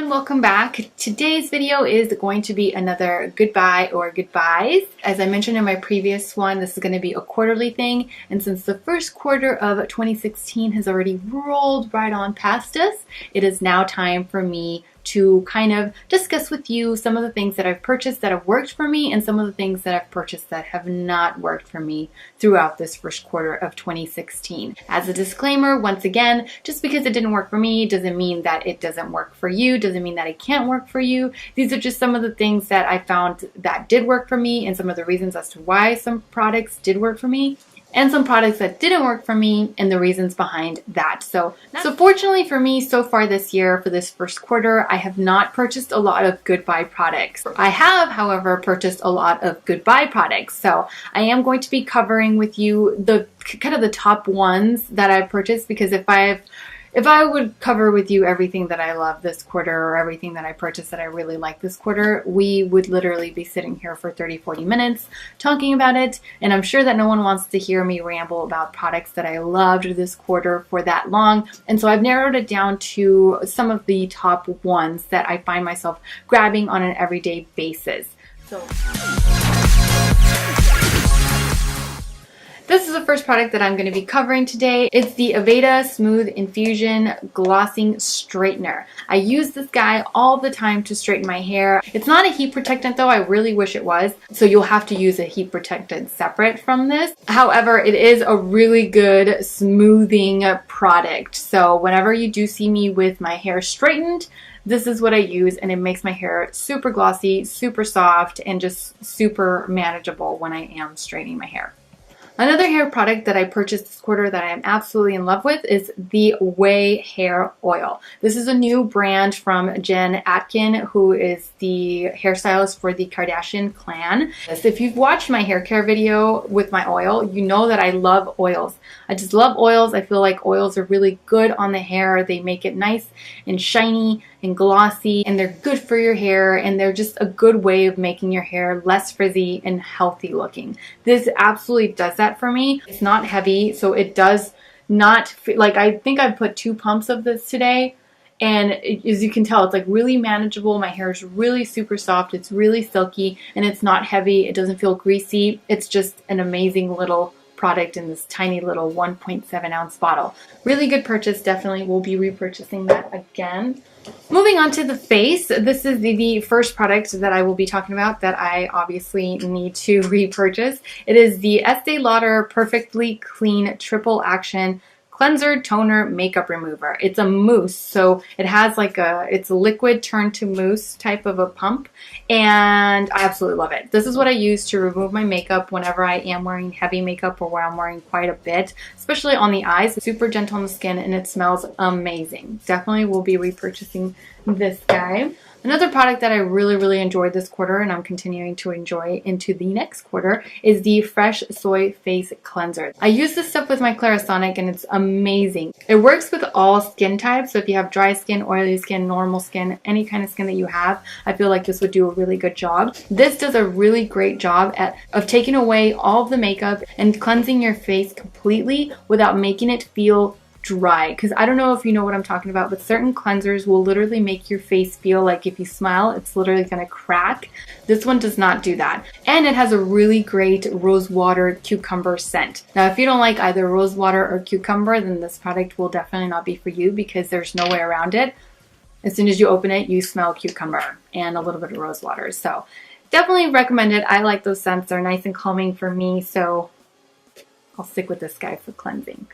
everyone, welcome back. Today's video is going to be another goodbye or goodbyes. As I mentioned in my previous one, this is going to be a quarterly thing, and since the first quarter of 2016 has already rolled right on past us, it is now time for me to kind of discuss with you some of the things that I've purchased that have worked for me and some of the things that I've purchased that have not worked for me throughout this first quarter of 2016. As a disclaimer, once again, just because it didn't work for me doesn't mean that it doesn't work for you, doesn't mean that it can't work for you. These are just some of the things that I found that did work for me and some of the reasons as to why some products did work for me, and some products that didn't work for me and the reasons behind that. So fortunately for me, so far this year, for this first quarter, I have not purchased a lot of goodbye products. I have, however, purchased a lot of goodbye products. So I am going to be covering with you the kind of the top ones that I've purchased, because if I would cover with you everything that I love this quarter or everything that I purchased that I really like this quarter, we would literally be sitting here for 30-40 minutes talking about it. And I'm sure that no one wants to hear me ramble about products that I loved this quarter for that long. And so I've narrowed it down to some of the top ones that I find myself grabbing on an everyday basis. This is the first product that I'm going to be covering today. It's the Aveda Smooth Infusion Glossing Straightener. I use this guy all the time to straighten my hair. It's not a heat protectant though, I really wish it was. So you'll have to use a heat protectant separate from this. However, it is a really good smoothing product. So whenever you do see me with my hair straightened, this is what I use, and it makes my hair super glossy, super soft, and just super manageable when I am straightening my hair. Another hair product that I purchased this quarter that I am absolutely in love with is the Ouai Hair Oil. This is a new brand from Jen Atkin, who is the hairstylist for the Kardashian clan. If you've watched my hair care video with my oil, you know that I love oils. I just love oils. I feel like oils are really good on the hair. They make it nice and shiny and glossy, and they're good for your hair, and they're just a good way of making your hair less frizzy and healthy looking. This absolutely does that for me. It's not heavy, so it does not feel like, I think I've put 2 pumps of this today, and as you can tell, it's like really manageable. My hair is really super soft, it's really silky, and it's not heavy. It doesn't feel greasy. It's just an amazing little product in this tiny little 1.7 ounce bottle. Really good purchase. Definitely will be repurchasing that again. Moving on to the face, this is the first product that I will be talking about that I obviously need to repurchase. It is the Estee Lauder Perfectly Clean Triple Action Cleanser Toner Makeup Remover. It's a mousse, so it has like it's a liquid turned to mousse type of a pump, and I absolutely love it. This is what I use to remove my makeup whenever I am wearing heavy makeup or where I'm wearing quite a bit, especially on the eyes. It's super gentle on the skin and it smells amazing. Definitely will be repurchasing this guy. Another product that I really enjoyed this quarter, and I'm continuing to enjoy into the next quarter, is the Fresh Soy Face Cleanser. I use this stuff with my Clarisonic and it's amazing. It works with all skin types, so if you have dry skin, oily skin, normal skin, any kind of skin that you have, I feel like this would do a really good job. This does a really great job of taking away all of the makeup and cleansing your face completely without making it feel dry, because I don't know if you know what I'm talking about, but certain cleansers will literally make your face feel like if you smile, it's literally going to crack. This one does not do that. And it has a really great rose water cucumber scent. Now, if you don't like either rose water or cucumber, then this product will definitely not be for you, because there's no way around it. As soon as you open it, you smell cucumber and a little bit of rose water. So definitely recommend it. I like those scents. They're nice and calming for me, so I'll stick with this guy for cleansing.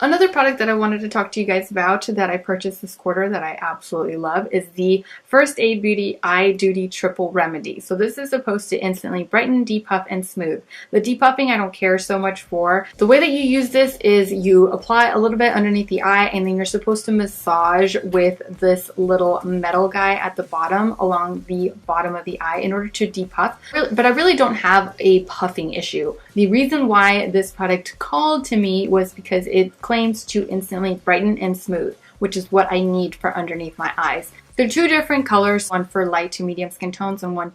Another product that I wanted to talk to you guys about that I purchased this quarter that I absolutely love is the First Aid Beauty Eye Duty Triple Remedy. So this is supposed to instantly brighten, depuff, and smooth. The depuffing I don't care so much for. The way that you use this is you apply a little bit underneath the eye, and then you're supposed to massage with this little metal guy at the bottom along the bottom of the eye in order to depuff. But I really don't have a puffing issue. The reason why this product called to me was because it claims to instantly brighten and smooth, which is what I need for underneath my eyes. They're 2 different colors, one for light to medium skin tones and one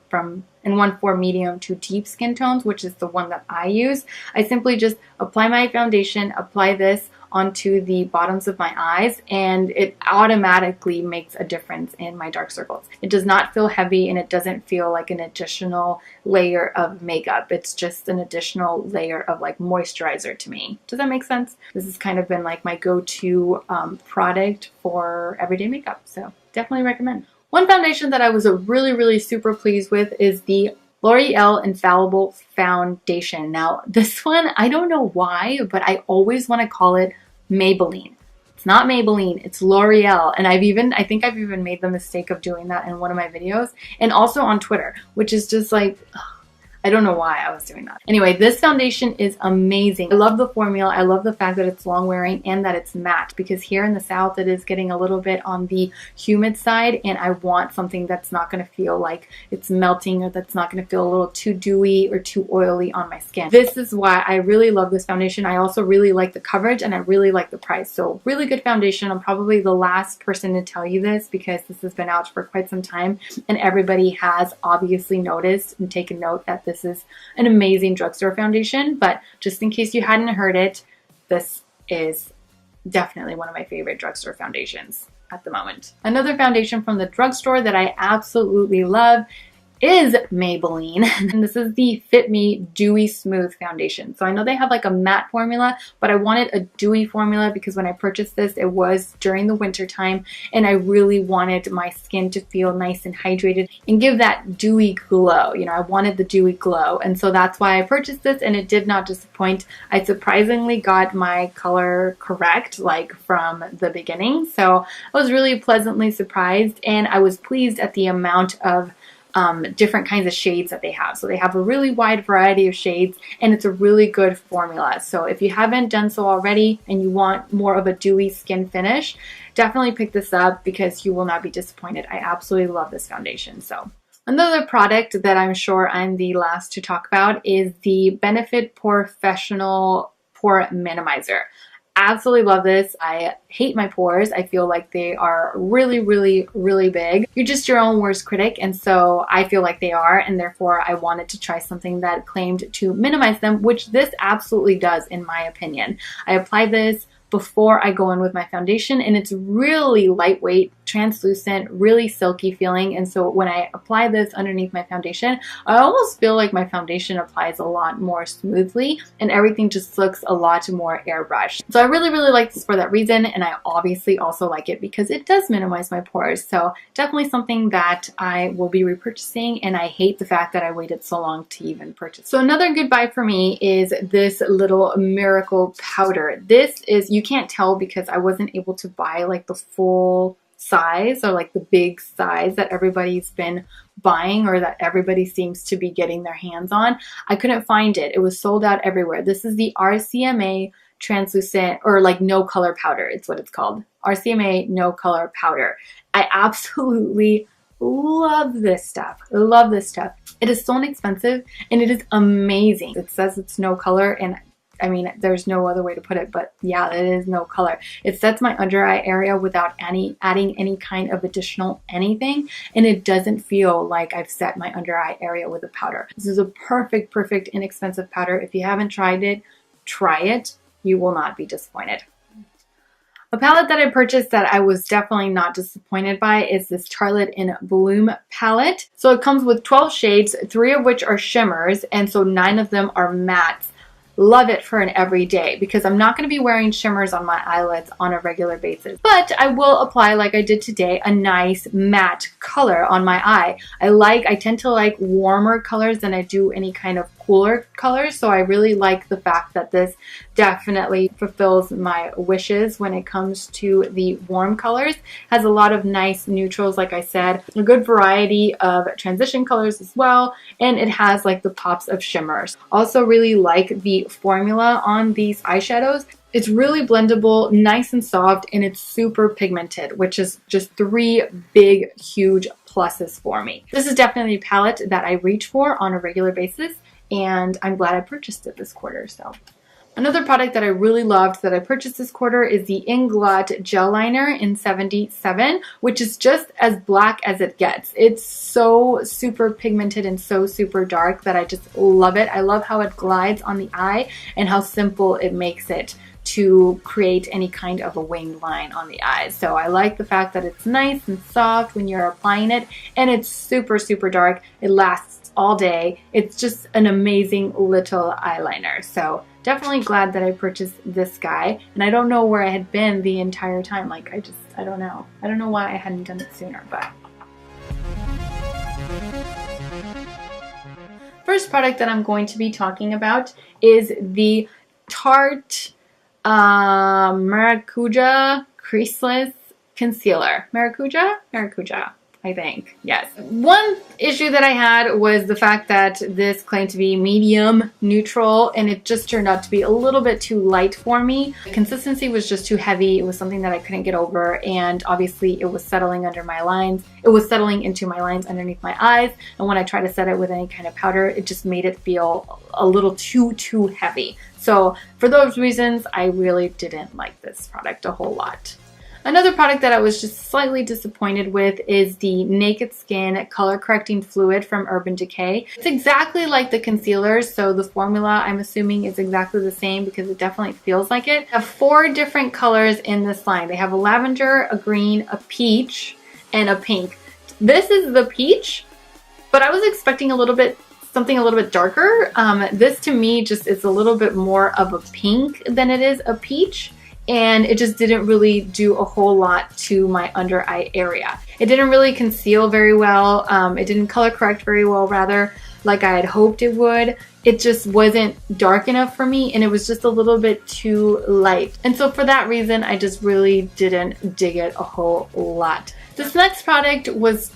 for medium to deep skin tones, which is the one that I use. I simply just apply my foundation, apply this onto the bottoms of my eyes, and it automatically makes a difference in my dark circles. It does not feel heavy, and it doesn't feel like an additional layer of makeup. It's just an additional layer of like moisturizer to me. Does that make sense? This has kind of been like my go-to product for everyday makeup, so definitely recommend. One foundation that I was really super pleased with is the L'Oreal Infallible Foundation. Now, this one, I don't know why, but I always want to call it Maybelline. It's not Maybelline, it's L'Oreal. And I think I've even made the mistake of doing that in one of my videos, and also on Twitter, which is just like, ugh, I don't know why I was doing that. Anyway, this foundation is amazing. I love the formula. I love the fact that it's long wearing and that it's matte, because here in the South it is getting a little bit on the humid side, and I want something that's not going to feel like it's melting, or that's not going to feel a little too dewy or too oily on my skin. This is why I really love this foundation. I also really like the coverage, and I really like the price. So really good foundation. I'm probably the last person to tell you this because this has been out for quite some time, and everybody has obviously noticed and taken note that this is an amazing drugstore foundation. But just in case you hadn't heard it, this is definitely one of my favorite drugstore foundations at the moment. Another foundation from the drugstore that I absolutely love is Maybelline, and this is the Fit Me Dewy Smooth Foundation. So I know they have like a matte formula, but I wanted a dewy formula because when I purchased this, it was during the winter time, and I really wanted my skin to feel nice and hydrated and give that dewy glow. You know, I wanted the dewy glow, and so that's why I purchased this, and it did not disappoint. I surprisingly got my color correct, like from the beginning, so I was really pleasantly surprised, and I was pleased at the amount of different kinds of shades that they have. So they have a really wide variety of shades, and it's a really good formula. So if you haven't done so already and you want more of a dewy skin finish, definitely pick this up because you will not be disappointed. I absolutely love this foundation. So another product that I'm sure I'm the last to talk about is the Benefit Professional Pore Minimizer. Absolutely love this. I hate my pores. I feel like they are really big. You're just your own worst critic, and so I feel like they are, and therefore I wanted to try something that claimed to minimize them, which this absolutely does in my opinion. I applied this before I go in with my foundation, and it's really lightweight, translucent, really silky feeling, and so when I apply this underneath my foundation, I almost feel like my foundation applies a lot more smoothly, and everything just looks a lot more airbrushed. So I really like this for that reason, and I obviously also like it because it does minimize my pores, so definitely something that I will be repurchasing, and I hate the fact that I waited so long to even purchase. So another good buy for me is this little Miracle powder. This is, you can't tell because I wasn't able to buy like the full size or like the big size that everybody's been buying or that everybody seems to be getting their hands on. I couldn't find it. It was sold out everywhere. This is the RCMA translucent, or like no color powder. It's what it's called. RCMA no color powder. I absolutely love this stuff. Love this stuff. It is so inexpensive and it is amazing. It says it's no color, and I mean, there's no other way to put it, but yeah, it is no color. It sets my under eye area without adding any kind of additional anything, and it doesn't feel like I've set my under eye area with a powder. This is a perfect, inexpensive powder. If you haven't tried it, try it. You will not be disappointed. A palette that I purchased that I was definitely not disappointed by is this Charlotte in Bloom palette. So it comes with 12 shades, 3 of which are shimmers, and so 9 of them are mattes. Love it for an everyday because I'm not going to be wearing shimmers on my eyelids on a regular basis. But I will apply, like I did today, a nice matte color on my eye. I tend to like warmer colors than I do any kind of cooler colors. So I really like the fact that this definitely fulfills my wishes when it comes to the warm colors. Has a lot of nice neutrals, like I said, a good variety of transition colors as well, and it has like the pops of shimmers. Also really like the formula on these eyeshadows. It's really blendable, nice and soft, and it's super pigmented, which is just 3 big, huge pluses for me. This is definitely a palette that I reach for on a regular basis, and I'm glad I purchased it this quarter. So Another product that I really loved that I purchased this quarter is the Inglot Gel Liner in 77, which is just as black as it gets. It's so super pigmented and so super dark that I just love it. I love how it glides on the eye and how simple it makes it to create any kind of a winged line on the eyes. So I like the fact that it's nice and soft when you're applying it, and it's super, super dark. It lasts all day. It's just an amazing little eyeliner. So definitely glad that I purchased this guy, and I don't know where I had been the entire time. Like I don't know. I don't know why I hadn't done it sooner, but. First product that I'm going to be talking about is the Tarte Maracuja Creaseless Concealer. Maracuja, I think. Yes. One issue that I had was the fact that this claimed to be medium neutral, and it just turned out to be a little bit too light for me. The consistency was just too heavy. It was something that I couldn't get over, and obviously it was settling under my lines. It was settling into my lines underneath my eyes, and when I tried to set it with any kind of powder, it just made it feel a little too heavy. So for those reasons, I really didn't like this product a whole lot. Another product that I was just slightly disappointed with is the Naked Skin Color Correcting Fluid from Urban Decay. It's exactly like the concealers, so the formula I'm assuming is exactly the same because it definitely feels like it. They have 4 different colors in this line. They have a lavender, a green, a peach, and a pink. This is the peach, but I was expecting something a little bit darker. This to me just is a little bit more of a pink than it is a peach. And it just didn't really do a whole lot to my under eye area. It didn't really conceal very well. It didn't color correct very well, rather, like I had hoped it would. It just wasn't dark enough for me, and it was just a little bit too light. And so for that reason, I just really didn't dig it a whole lot. This next product was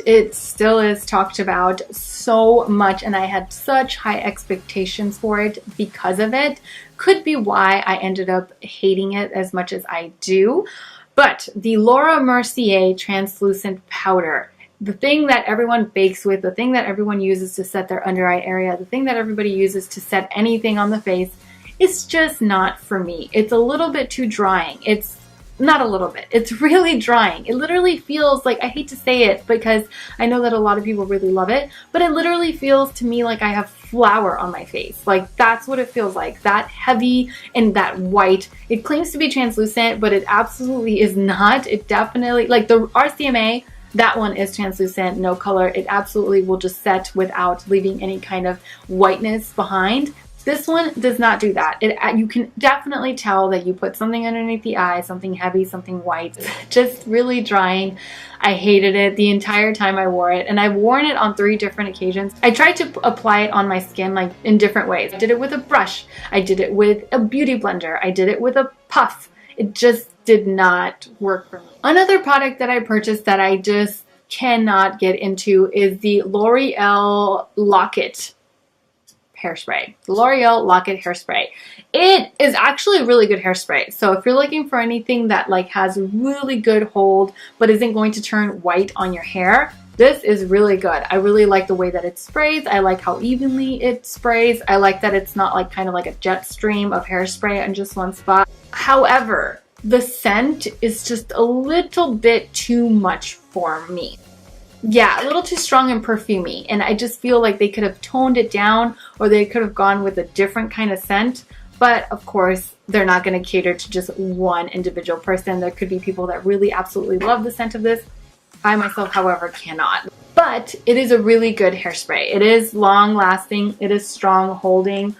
it still is talked about so much, and I had such high expectations for it because of it. Could be why I ended up hating it as much as I do. But the Laura Mercier Translucent Powder, the thing that everyone bakes with, the thing that everyone uses to set their under eye area, the thing that everybody uses to set anything on the face, it's just not for me. It's a little bit too drying. It's not a little bit. It's really drying. It literally feels like, I hate to say it because I know that a lot of people really love it, but it literally feels to me like I have flour on my face. Like that's what it feels like. That heavy and that white. It claims to be translucent, but it absolutely is not. It definitely, like the RCMA, that one is translucent, no color. It absolutely will just set without leaving any kind of whiteness behind. This one does not do that. You can definitely tell that you put something underneath the eye, something heavy, something white. Just really drying. I hated it the entire time I wore it, and I've worn it on 3 different occasions. I tried to apply it on my skin like in different ways. I did it with a brush. I did it with a beauty blender. I did it with a puff. It just did not work for me. Another product that I purchased that I just cannot get into is the L'Oreal Lock-It hairspray. The L'Oreal Lock-It hairspray. It is actually a really good hairspray. So if you're looking for anything that like has really good hold but isn't going to turn white on your hair, this is really good. I really like the way that it sprays. I like how evenly it sprays. I like that it's not like kind of like a jet stream of hairspray in just one spot. However, the scent is just a little bit too much for me. Yeah, a little too strong and perfumey, and I just feel like they could have toned it down, or they could have gone with a different kind of scent. But of course, they're not going to cater to just one individual person. There could be people that really absolutely love the scent of this. I myself, however, cannot. But it is a really good hairspray. It is long lasting. It is strong holding.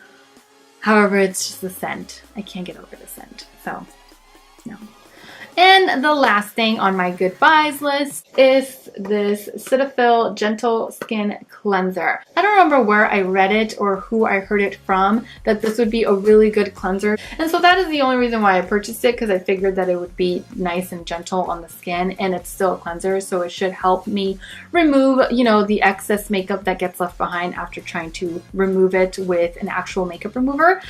However, it's just the scent. I can't get over the scent. So, no. And the last thing on my goodbyes list is this Cetaphil Gentle Skin Cleanser. I don't remember where I read it or who I heard it from that this would be a really good cleanser. And so that is the only reason why I purchased it, because I figured that it would be nice and gentle on the skin, and it's still a cleanser, so it should help me remove, you know, the excess makeup that gets left behind after trying to remove it with an actual makeup remover.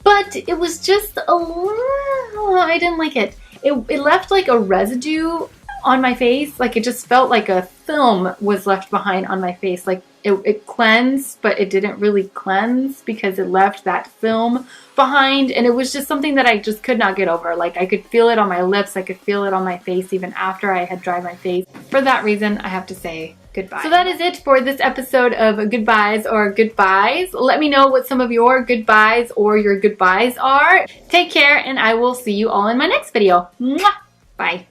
But it was just a little, I didn't like it. It left like a residue on my face. Like it just felt like a film was left behind on my face. Like it cleansed, but it didn't really cleanse because it left that film behind, and it was just something that I just could not get over. Like I could feel it on my lips, I could feel it on my face even after I had dried my face. For that reason, I have to say goodbye. So that is it for this episode of Goodbyes or Goodbyes. Let me know what some of your goodbyes or your goodbyes are. Take care, and I will see you all in my next video. Mwah! Bye.